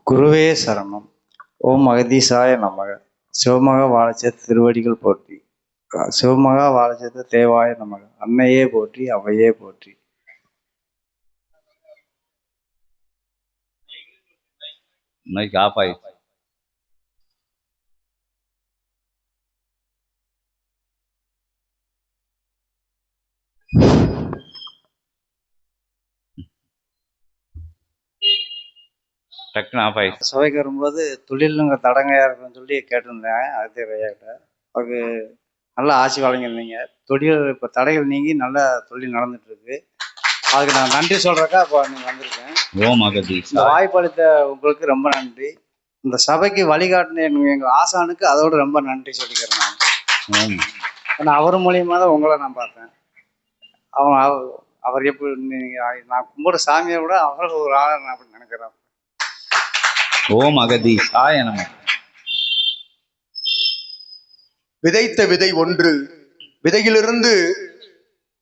குருவே சரணம். ஓம் அகதீசாய நமக. சிவமகா வாழச்சேத்த திருவடிகள் போற்றி. சிவமகா வாழச்சேத்த தேவாய நமக. அன்னையே போற்றி, அவையே போற்றி. மைக் ஆஃப் ஆயிடுச்சு. டக்குன்னு ஆஃப் ஆயிடுச்சு. சபைக்கு வரும்போது தொழிலுங்க தடங்கையா இருக்குன்னு சொல்லி கேட்டிருந்தேன். அது ஐயாக்கிட்ட அவருக்கு நல்லா ஆட்சி வழங்கியிருந்தீங்க. தொழில் இப்போ தடைகள் நீங்கி நல்ல தொழில் நடந்துட்டு இருக்கு. அதுக்கு நான் நன்றி சொல்றக்கா இப்போ நீங்கள் வந்திருக்கேன். ஓம் அகதி. இந்த வாய்ப்பளித்த உங்களுக்கு ரொம்ப நன்றி. இந்த சபைக்கு வழிகாட்டின எங்கள் ஆசானுக்கு அதோட ரொம்ப நன்றி சொல்லிக்கிறேன் நான். ஏன்னா அவர் மூலியமாக தான் உங்களை நான் பார்த்தேன். அவர் எப்படி நான் கும்பிட சாமியை விட அவர் ஒரு ஆளை நான் அப்படி நினைக்கிறேன். ஓம் அகதி சாய நம. விதைத்த விதை ஒன்று விதையிலிருந்து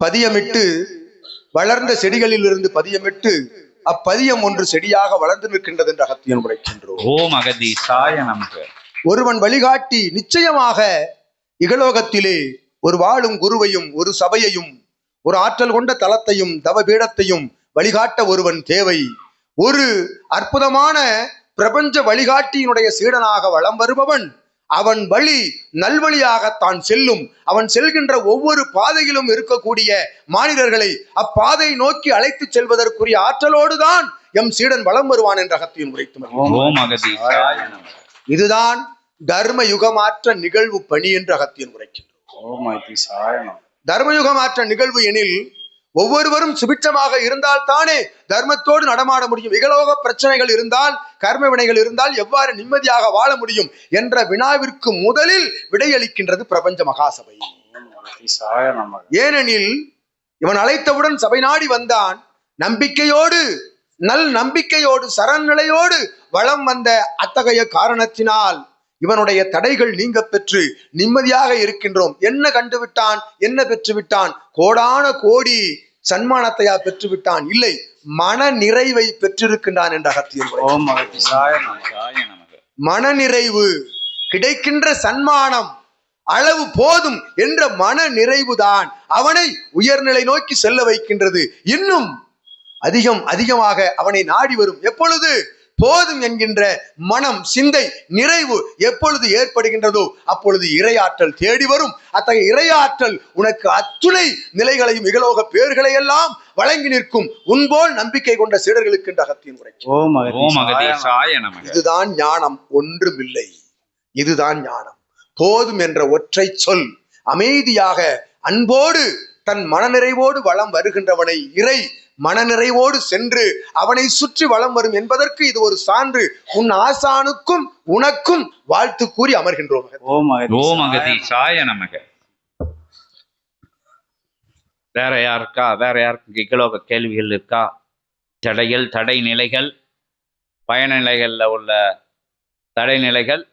பதியமிட்டு வளர்ந்த செடிகளிலிருந்து பதியமிட்டு அப்பதியம் ஒன்று செடியாக வளர்ந்து நிற்கின்றது என்று அகத்தியன் உரைக்கின்றோம். ஓம் அகதி சாய நமக. ஒருவன் வழிகாட்டி நிச்சயமாக இகலோகத்திலே ஒரு வாழும் குருவையும் ஒரு சபையையும் ஒரு ஆற்றல் கொண்ட தலத்தையும் தவ பீடத்தையும் வழிகாட்ட ஒருவன் தேவை. ஒரு அற்புதமான பிரபஞ்ச வழிகாட்டியினுடைய சீடனாக வலம் வருபவன் அவன் வழி நல்வழியாகத்தான் செல்லும். அவன் செல்கின்ற ஒவ்வொரு பாதையிலும் இருக்கக்கூடிய மானிடர்களை அப்பாதை நோக்கி அழைத்து செல்வதற்குரிய ஆற்றலோடுதான் எம் சீடன் வலம் வருவான் என்ற அகத்தியன் உரைத்து இதுதான் தர்ம யுகமாற்ற நிகழ்வு பணி என்று அகத்தியன் உரைக்கின்றோம். தர்மயுகமாற்ற நிகழ்வு எனில் ஒவ்வொருவரும் சுபிட்சமாக இருந்தால் தானே தர்மத்தோடு நடமாட முடியும். இகலோக பிரச்சனைகள் இருந்தால், கர்ம வினைகள் இருந்தால் எவ்வாறு நிம்மதியாக வாழ முடியும் என்ற வினாவிற்கு முதலில் விடையளிக்கின்றது பிரபஞ்ச மகாசபை. ஏனெனில் இவன் அழைத்தவுடன் சபை நாடி வந்தான். நம்பிக்கையோடு நல் நம்பிக்கையோடு சரநிலையோடு வளம் வந்த அத்தகைய காரணத்தினால் இவனுடைய தடைகள் நீங்க பெற்று நிம்மதியாக இருக்கின்றோம். என்ன கண்டுவிட்டான், என்ன பெற்றுவிட்டான்? கோடான கோடி சன்மானத்தையா பெற்றுவிட்டான்? இல்லை, மன நிறைவை பெற்றிருக்கின்றான் என்ற அகத்தியன். மன நிறைவு கிடைக்கின்ற சன்மானம் அளவு போதும் என்ற மன நிறைவுதான் அவனை உயர்நிலை நோக்கி செல்ல வைக்கின்றது. இன்னும் அதிகமாக அவனை நாடி வரும். எப்பொழுது போதும் என்கின்ற மனம் சிந்தை நிறைவு எப்பொழுது ஏற்படுகின்றதோ அப்பொழுது இறையாற்றல் தேடி வரும். அத்தகைய இறையாற்றல் உனக்கு அத்துணை நிலைகளையும் இகலோக பேர்களை எல்லாம் வழங்கி நிற்கும். உன்போல் நம்பிக்கை கொண்ட சீடர்களுக்கு என்ற அகத்தியன் உரைக்கும். இதுதான் ஞானம், ஒன்றுமில்லை. இதுதான் ஞானம். போதும் என்ற ஒற்றை சொல் அமைதியாக அன்போடு தன் மனநிறைவோடு வளம் வருகின்றவனை இறை மனநிறைவோடு சென்று அவனை சுற்றி வலம் வரும் என்பதற்கு இது ஒரு சான்று. உன் ஆசானுக்கும் உனக்கும் வாழ்த்து கூறி அமர்கின்றோம். ஓம் அகதி சாய நமக. வேற யாருக்கும் இகலோக கேள்விகள் இருக்கா? தடை நிலைகள், பயண நிலைகள்ல உள்ள தடை நிலைகள்